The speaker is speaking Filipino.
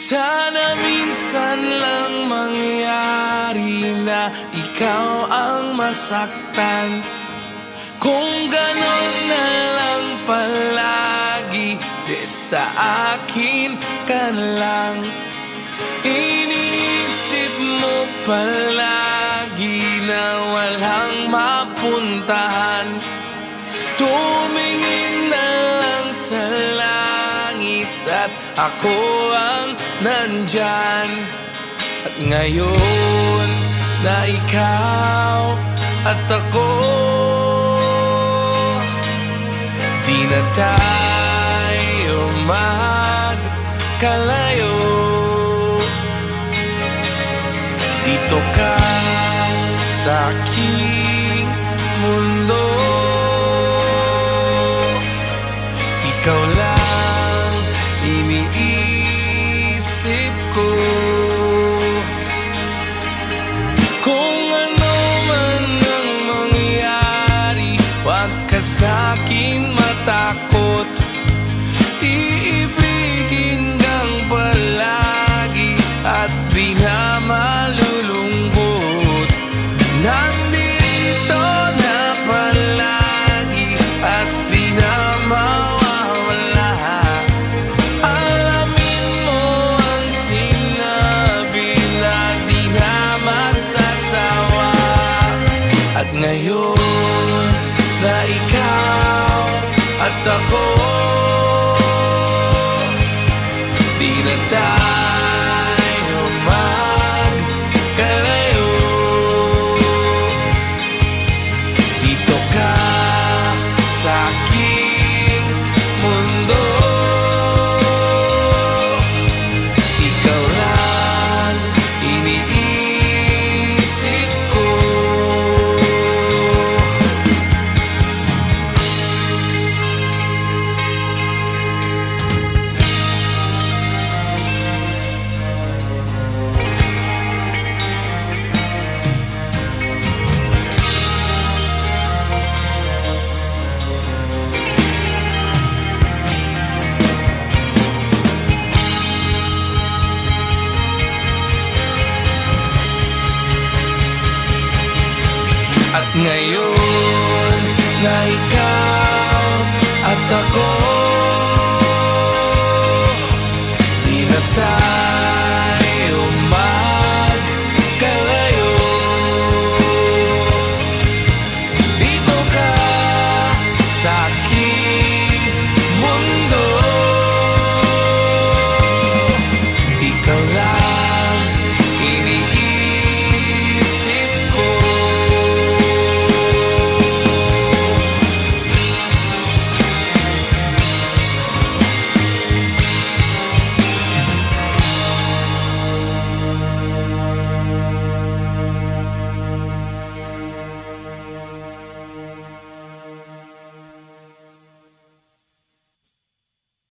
Sana minsan lang mangyari na ikaw ang masaktan. Kung ganon na lang palagi, di sa akin ka na lang. Iniisip mo palagi na walang mapuntahan. Tumingin na lang sa langit at ako ang nandyan. At ngayon na ikaw at ako, di na tayo magkalayo. Dito ka sa aking mundo, ikaw lang iniisip ko. Kung ano man ang mangyari, huwag ka sa'kin matakot. Iibigin kang palagi at di na malulungkot. Nandito na palagi at di na mawawala. Alamin mo ang sinabi na di na magsasawa. At ngayon na ikaw at ako, di na tayo magkalayo. Dito ka sa aking mundo, ikaw lang iniisip ko. At ngayon na ikaw at ako, di na tayo